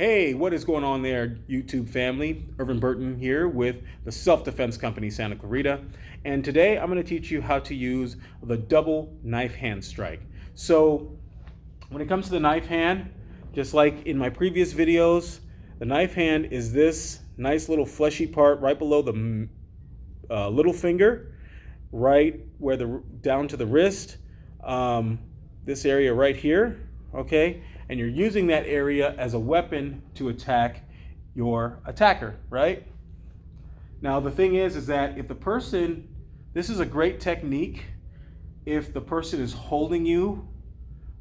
Hey, what is going on there, YouTube family? Irvin Burton here with the Self-Defense Company Santa Clarita. And today I'm going to teach you how to use the double knife hand strike. So when it comes to the knife hand, just like in my previous videos, the knife hand is this nice little fleshy part right below the little finger, right where down to the wrist, this area right here, okay? And you're using that area as a weapon to attack your attacker, right? Now the thing is that if the person, this is a great technique if the person is holding you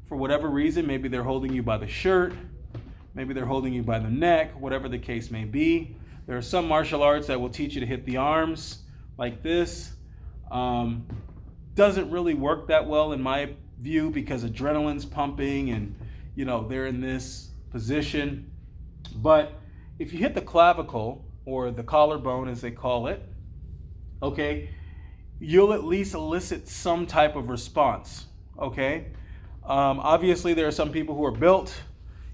for whatever reason. Maybe they're holding you by the shirt, maybe they're holding you by the neck, whatever the case may be. There are some martial arts that will teach you to hit the arms like this. Doesn't really work that well in my view because adrenaline's pumping and they're in this position. But if you hit the clavicle, or the collarbone as they call it, okay, you'll at least elicit some type of response, okay? Obviously there are some people who are built,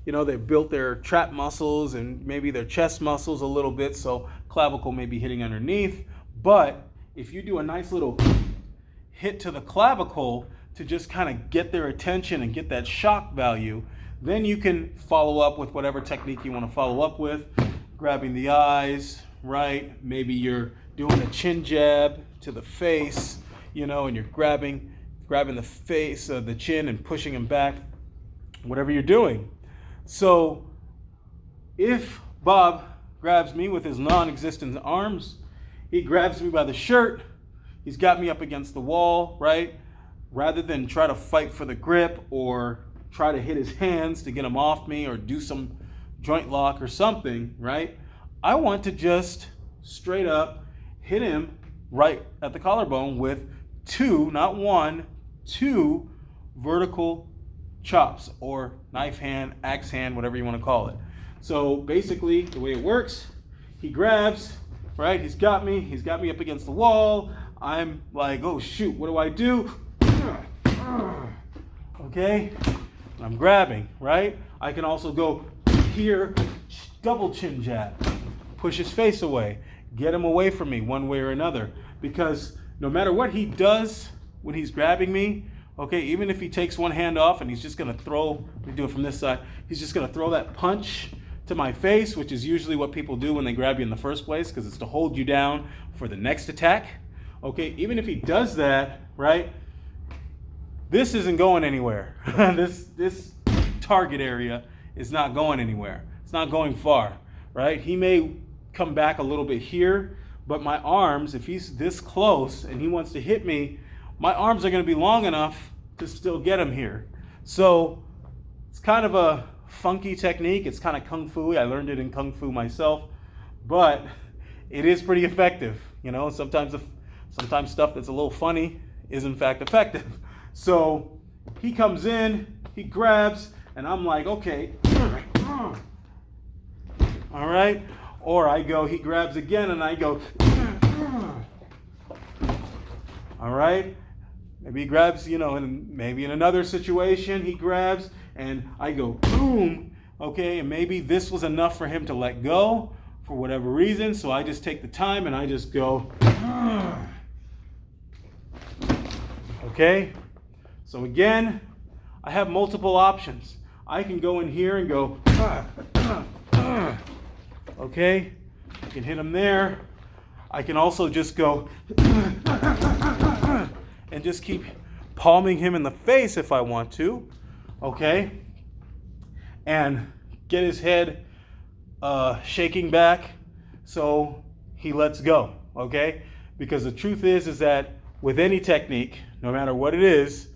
they've built their trap muscles and maybe their chest muscles a little bit, so clavicle may be hitting underneath. But if you do a nice little hit to the clavicle to just kind of get their attention and get that shock value, then you can follow up with whatever technique you want to follow up with, grabbing the eyes, right? Maybe you're doing a chin jab to the face, and you're grabbing the face, the chin, and pushing him back, whatever you're doing. So if Bob grabs me with his non-existent arms, he grabs me by the shirt, he's got me up against the wall, right? Rather than try to fight for the grip or try to hit his hands to get him off me or do some joint lock or something, right? I want to just straight up hit him right at the collarbone with two, not one, two vertical chops, or knife hand, axe hand, whatever you want to call it. So basically the way it works, he grabs, right? He's got me up against the wall. I'm like, oh shoot, what do I do? Okay, I'm grabbing, right? I can also go here, double chin jab, push his face away, get him away from me one way or another. Because no matter what he does when he's grabbing me, okay, even if he takes one hand off and he's just gonna throw, let me do it from this side, he's just gonna throw that punch to my face, which is usually what people do when they grab you in the first place, because it's to hold you down for the next attack. Okay, even if he does that, right, this isn't going anywhere. This target area is not going anywhere. It's not going far, right? He may come back a little bit here, but my arms, if he's this close and he wants to hit me, my arms are going to be long enough to still get him here. So it's kind of a funky technique. It's kind of kung fu. I learned it in kung fu myself, but it is pretty effective. Sometimes stuff that's a little funny is in fact effective. So he comes in, he grabs, and I'm like, okay, all right. Or I go, he grabs again, and I go, all right. Maybe he grabs, and maybe in another situation he grabs, and I go, boom, okay. And maybe this was enough for him to let go for whatever reason. So I just take the time and I just go, okay. So again, I have multiple options. I can go in here and go, okay, I can hit him there. I can also just go and just keep palming him in the face if I want to, okay, and get his head shaking back so he lets go, okay, because the truth is that with any technique, no matter what it is,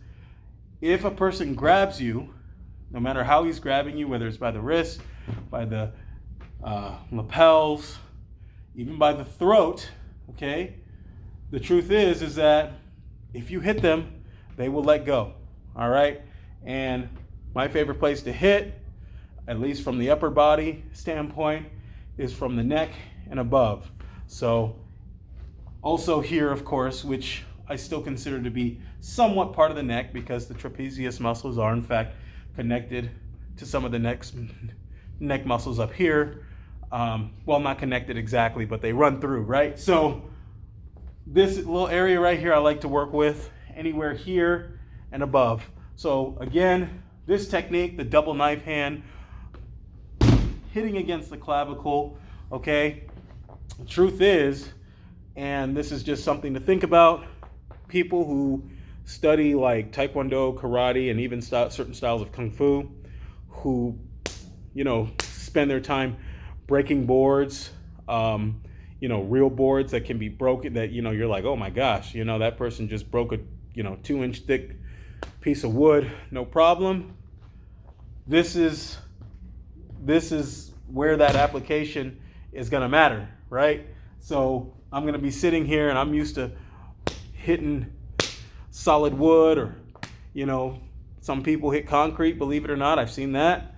if a person grabs you, no matter how he's grabbing you, whether it's by the wrist, by the lapels, even by the throat, okay, the truth is that if you hit them, they will let go, all right? And my favorite place to hit, at least from the upper body standpoint, is from the neck and above. So also here, of course, which I still consider to be somewhat part of the neck because the trapezius muscles are in fact connected to some of the neck's neck muscles up here. Well, not connected exactly, but they run through, right? So this little area right here I like to work with, anywhere here and above. So again, this technique, the double knife hand, hitting against the clavicle, okay? The truth is, and this is just something to think about, people who study like Taekwondo, karate, and even certain styles of Kung Fu, who, you know, spend their time breaking boards, you know, real boards that can be broken, that, you know, you're like, oh my gosh, you know, that person just broke a, you know, 2-inch thick piece of wood, no problem. This is where that application is going to matter, right? So I'm going to be sitting here and I'm used to hitting solid wood, or, you know, some people hit concrete, believe it or not. I've seen that.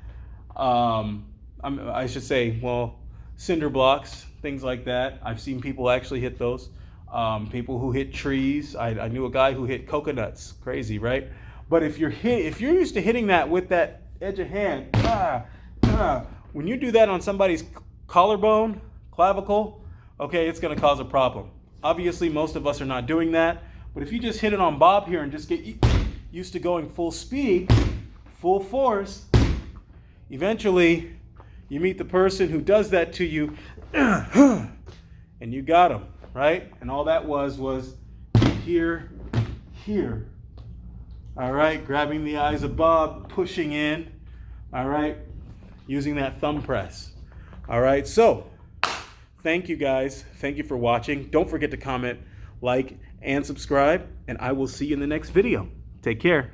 I should say, well, cinder blocks, things like that. I've seen people actually hit those. People who hit trees. I knew a guy who hit coconuts. Crazy, right? But if you're used to hitting that with that edge of hand, when you do that on somebody's collarbone, clavicle, okay, it's going to cause a problem. Obviously, most of us are not doing that. But if you just hit it on Bob here and just get used to going full speed, full force, eventually you meet the person who does that to you, and you got him, right? And all that was here. All right, grabbing the eyes of Bob, pushing in, all right, using that thumb press. All right, so thank you guys. Thank you for watching. Don't forget to comment, like, and subscribe, and I will see you in the next video. Take care.